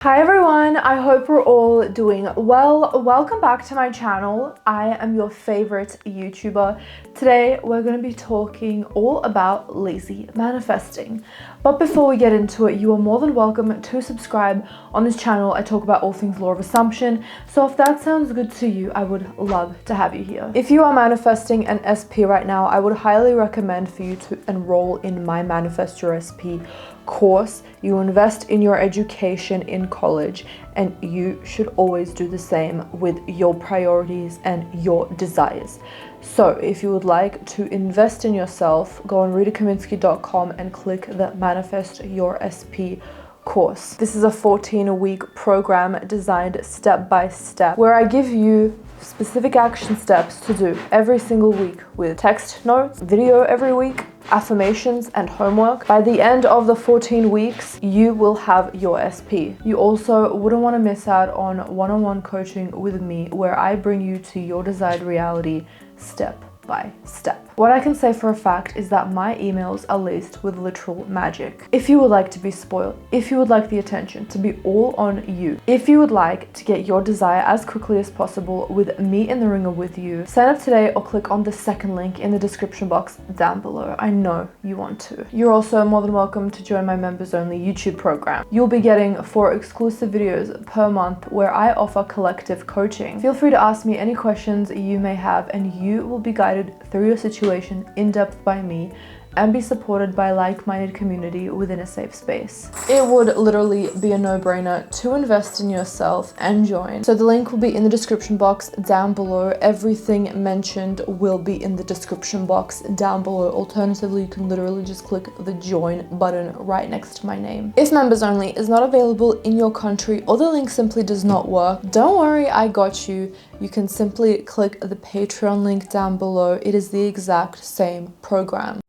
Hi everyone, I hope we're all doing well. Welcome back to my channel. I am your favorite YouTuber. Today we're going to be talking all about lazy manifesting. But before we get into it, you are more than welcome to subscribe. On this channel I talk about all things law of assumption, so if that sounds good to you, I would love to have you here. If you are manifesting an SP right now, I would highly recommend for you to enroll in my Manifest Your SP course. You invest in your education in college, and you should always do the same with your priorities and your desires. So if you would like to invest in yourself, go on RitaKaminski.com and click the Manifest Your SP course. This is a 14-week program designed step by step, where I give you specific action steps to do every single week with text notes, video every week, affirmations and homework. By the end of the 14 weeks, you will have your SP. You also wouldn't want to miss out on one-on-one coaching with me, where I bring you to your desired reality step by step. What I can say for a fact is that my emails are laced with literal magic. If you would like to be spoiled, if you would like the attention to be all on you, if you would like to get your desire as quickly as possible with me in the ringer with you, sign up today or click on the second link in the description box down below. I know you want to. You're also more than welcome to join my members only YouTube program. You'll be getting 4 exclusive videos per month where I offer collective coaching. Feel free to ask me any questions you may have, and you will be guided through your situation in depth by me and be supported by a like-minded community within a safe space. It would literally be a no-brainer to invest in yourself and join. So the link will be in the description box down below. Everything mentioned will be in the description box down below. Alternatively, you can literally just click the join button right next to my name. If members only is not available in your country or the link simply does not work, don't worry, I got you. You can simply click the Patreon link down below. It is the exact same program.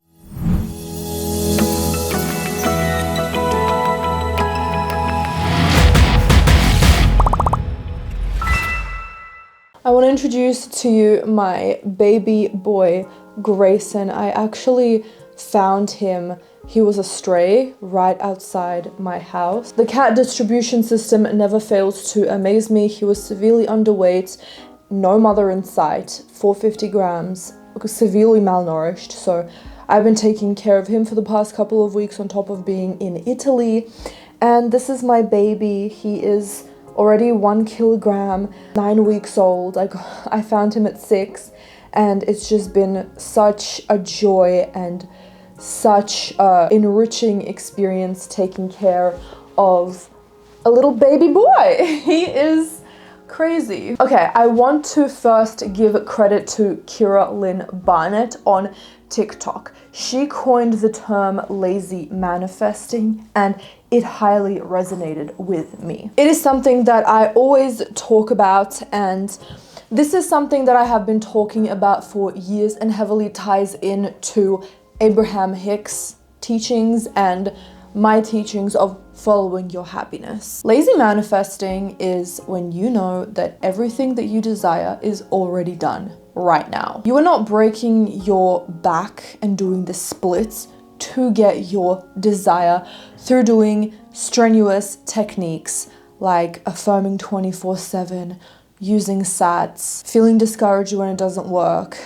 I want to introduce to you my baby boy, Grayson. I actually found him. He was a stray right outside my house. The cat distribution system never fails to amaze me. He was severely underweight, no mother in sight, 450 grams, severely malnourished. So I've been taking care of him for the past couple of weeks on top of being in Italy. And this is my baby. He is already 1 kilogram, 9 weeks old. I found him at 6, and it's just been such a joy and such a enriching experience taking care of a little baby boy. He is crazy. Okay, I want to first give credit to Kira Lynn Barnett on TikTok. She coined the term lazy manifesting, and it highly resonated with me. It is something that I always talk about, and this is something that I have been talking about for years and heavily ties into Abraham Hicks' teachings and my teachings of following your happiness. Lazy manifesting is when you know that everything that you desire is already done right now. You are not breaking your back and doing the splits to get your desire through doing strenuous techniques like affirming 24/7, using SATs, feeling discouraged when it doesn't work,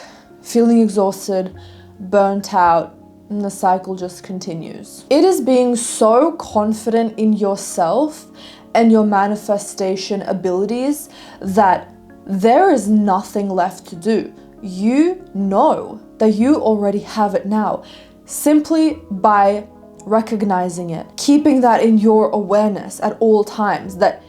feeling exhausted, burnt out, and the cycle just continues. It is being so confident in yourself and your manifestation abilities that there is nothing left to do. You know that you already have it now, simply by recognizing it, keeping that in your awareness at all times, that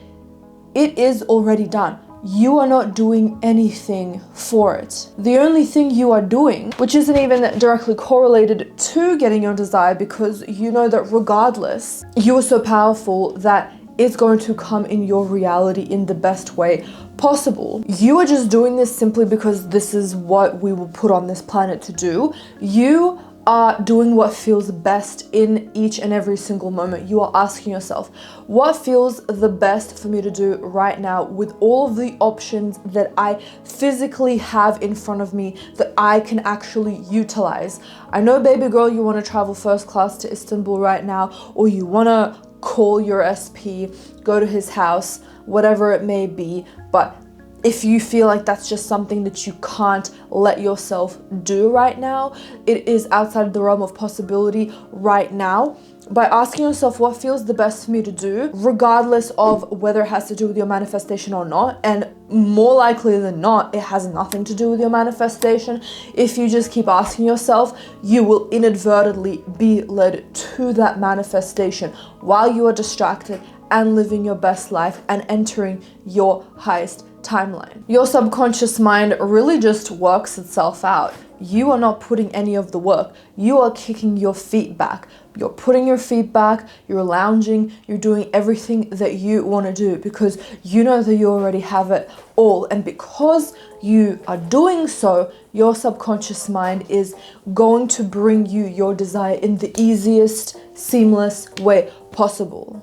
it is already done. You are not doing anything for it. The only thing you are doing, which isn't even directly correlated to getting your desire, because you know that regardless, you are so powerful that it's going to come in your reality in the best way possible. You are just doing this simply because this is what we were put on this planet to do. You are doing what feels best in each and every single moment. You are asking yourself, what feels the best for me to do right now with all of the options that I physically have in front of me that I can actually utilize? I know, baby girl, you want to travel first class to Istanbul right now, or you want to call your SP, go to his house, whatever it may be. But if you feel like that's just something that you can't let yourself do right now, it is outside the realm of possibility right now. By asking yourself what feels the best for me to do, regardless of whether it has to do with your manifestation or not, and more likely than not, it has nothing to do with your manifestation. If you just keep asking yourself, you will inadvertently be led to that manifestation while you are distracted and living your best life and entering your highest timeline. Your subconscious mind really just works itself out. You are not putting any of the work. You are kicking your feet back. You're putting your feet back, you're lounging, you're doing everything that you want to do because you know that you already have it all. And because you are doing so, your subconscious mind is going to bring you your desire in the easiest, seamless way possible.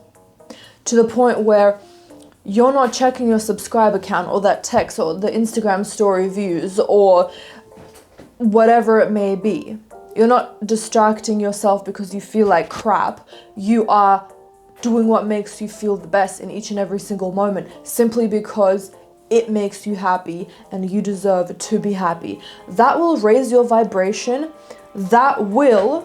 To the point where you're not checking your subscribe account or that text or the Instagram story views or whatever it may be. You're not distracting yourself because you feel like crap. You are doing what makes you feel the best in each and every single moment, simply because it makes you happy and you deserve to be happy. That will raise your vibration. That will,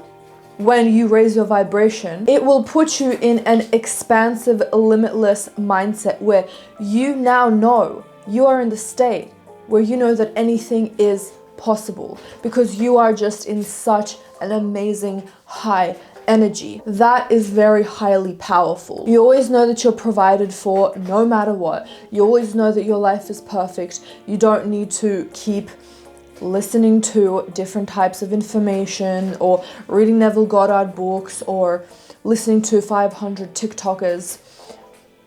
when you raise your vibration, it will put you in an expansive, limitless mindset where you now know you are in the state where you know that anything is possible because you are just in such an amazing high energy. That is very highly powerful. You always know that you're provided for no matter what. You always know that your life is perfect. You don't need to keep listening to different types of information or reading Neville Goddard books or listening to 500 TikTokers.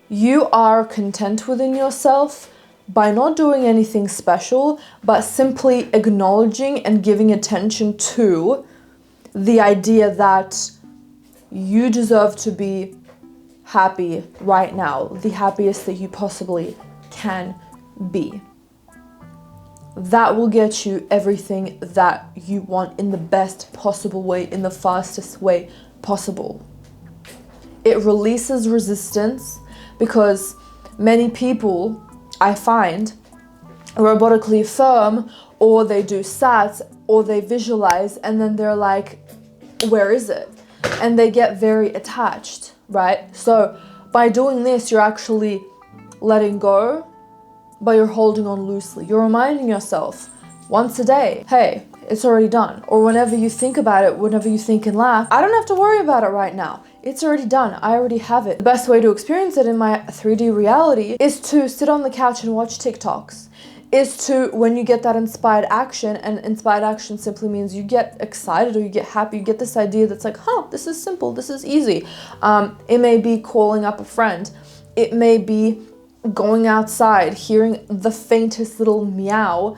You are content within yourself by not doing anything special, but simply acknowledging and giving attention to the idea that you deserve to be happy right now, the happiest that you possibly can be. That will get you everything that you want in the best possible way, in the fastest way possible. It releases resistance because many people, I find, robotically affirm, or they do sats, or they visualize, and then they're like, where is it? And they get very attached, right? So by doing this, you're actually letting go, but you're holding on loosely. You're reminding yourself once a day, hey, it's already done. Or whenever you think about it, whenever you think and laugh, I don't have to worry about it right now. It's already done. I already have it. The best way to experience it in my 3D reality is to sit on the couch and watch TikToks. Is to, when you get that inspired action, and inspired action simply means you get excited or you get happy, you get this idea that's like, this is simple, this is easy. It may be calling up a friend. It may be going outside, hearing the faintest little meow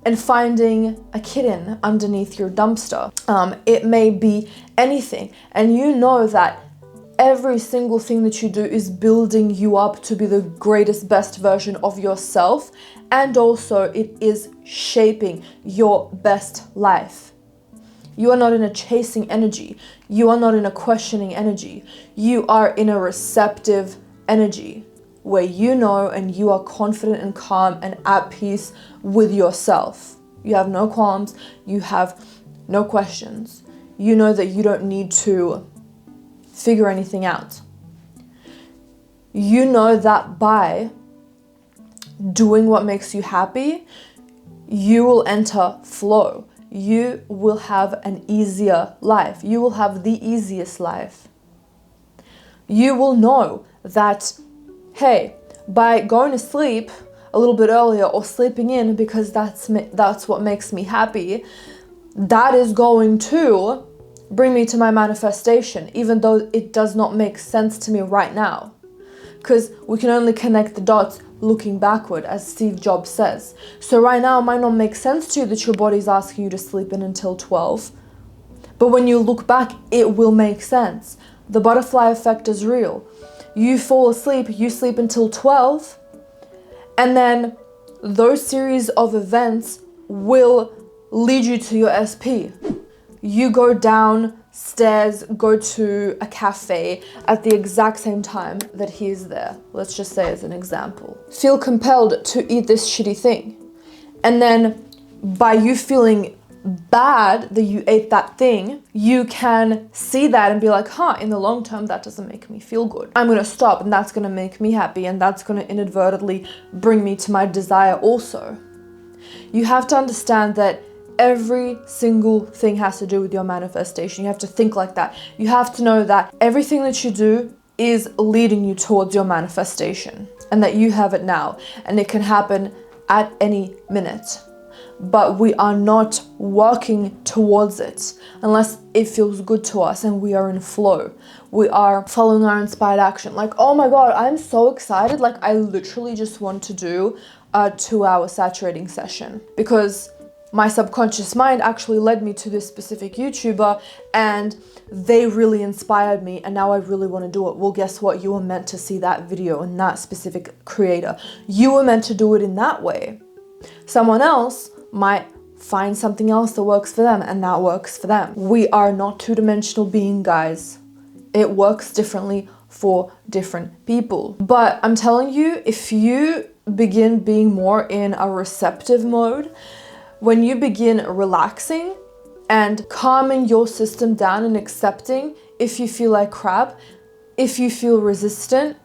and finding a kitten underneath your dumpster. It may be anything. And you know that every single thing that you do is building you up to be the greatest, best version of yourself. And also it is shaping your best life. You are not in a chasing energy. You are not in a questioning energy. You are in a receptive energy where you know and you are confident and calm and at peace with yourself. You have no qualms. You have no questions. You know that you don't need to figure anything out. You know that by doing what makes you happy, you will enter flow. You will have an easier life. You will have the easiest life. You will know that, hey, by going to sleep a little bit earlier or sleeping in because that's what makes me happy, that is going to bring me to my manifestation, even though it does not make sense to me right now. Because we can only connect the dots looking backward, as Steve Jobs says. So right now it might not make sense to you that your body's asking you to sleep in until 12. But when you look back, it will make sense. The butterfly effect is real. You fall asleep, you sleep until 12, and then those series of events will lead you to your SP. You go down stairs, go to a cafe at the exact same time that he is there. Let's just say as an example. Feel compelled to eat this shitty thing. And then by you feeling bad that you ate that thing, you can see that and be like, huh, in the long term, that doesn't make me feel good. I'm gonna stop and that's gonna make me happy and that's gonna inadvertently bring me to my desire also. You have to understand that every single thing has to do with your manifestation. You have to think like that. You have to know that everything that you do is leading you towards your manifestation and that you have it now and it can happen at any minute. But we are not working towards it unless it feels good to us and we are in flow. We are following our inspired action. Like, oh my God, I'm so excited. Like, I literally just want to do a 2-hour saturating session because my subconscious mind actually led me to this specific YouTuber and they really inspired me and now I really want to do it. Well, guess what? You were meant to see that video and that specific creator. You were meant to do it in that way. Someone else might find something else that works for them and that works for them. We are not two-dimensional beings, guys. It works differently for different people. But I'm telling you, if you begin being more in a receptive mode, when you begin relaxing and calming your system down and accepting if you feel like crap, if you feel resistant,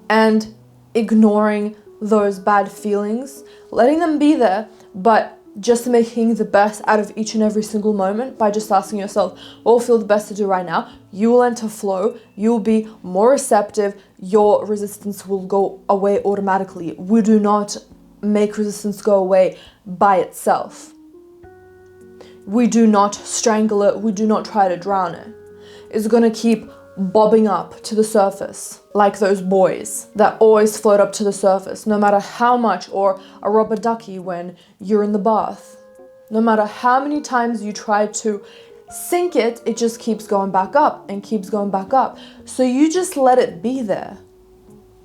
and ignoring those bad feelings, letting them be there, but just making the best out of each and every single moment by just asking yourself, what will feel the best to do right now? You will enter flow, you will be more receptive, your resistance will go away automatically. We do not make resistance go away by itself. We do not strangle it, we do not try to drown it. It's gonna keep bobbing up to the surface like those buoys that always float up to the surface, no matter how much, or a rubber ducky when you're in the bath. No matter how many times you try to sink it, it just keeps going back up and keeps going back up. So you just let it be there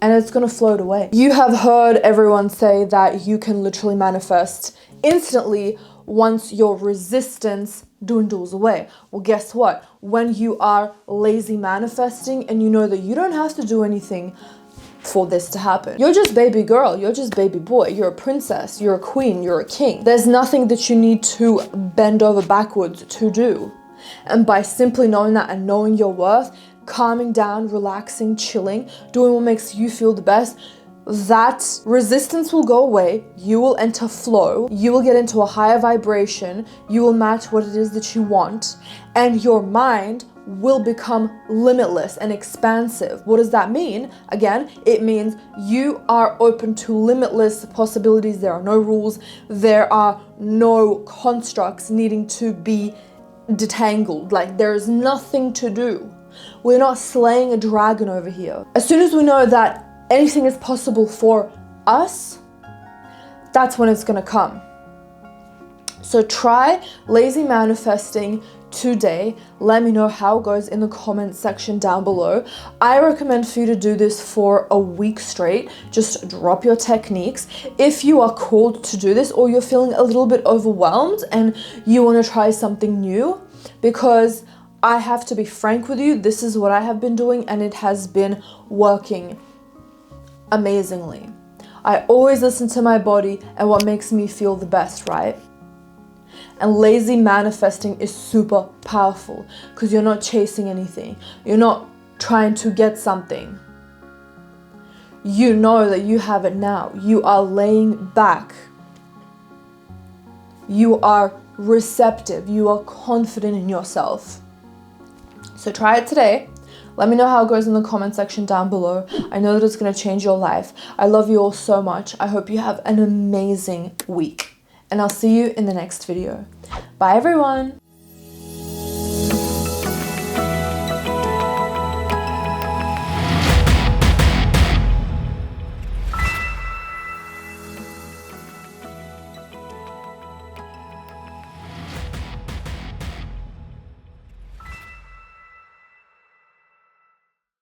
and it's gonna float away. You have heard everyone say that you can literally manifest instantly once your resistance dwindles away. Well, guess what? When you are lazy manifesting and you know that you don't have to do anything for this to happen. You're just baby girl, you're just baby boy, you're a princess, you're a queen, you're a king. There's nothing that you need to bend over backwards to do. And by simply knowing that and knowing your worth, calming down, relaxing, chilling, doing what makes you feel the best, that resistance will go away, you will enter flow, you will get into a higher vibration, you will match what it is that you want, and your mind will become limitless and expansive. What does that mean? Again, it means you are open to limitless possibilities. There are no rules, there are no constructs needing to be detangled. Like, there's nothing to do. We're not slaying a dragon over here. As soon as we know that anything is possible for us, that's when it's gonna come. So try lazy manifesting today. Let me know how it goes in the comment section down below. I recommend for you to do this for a week straight. Just drop your techniques. If you are called to do this or you're feeling a little bit overwhelmed and you want to try something new, because I have to be frank with you, this is what I have been doing and it has been working amazingly. I always listen to my body and what makes me feel the best, right? And lazy manifesting is super powerful because you're not chasing anything. You're not trying to get something. You know that you have it now. You are laying back. You are receptive. You are confident in yourself. So try it today. Let me know how it goes in the comment section down below. I know that it's going to change your life. I love you all so much. I hope you have an amazing week. And I'll see you in the next video. Bye, everyone.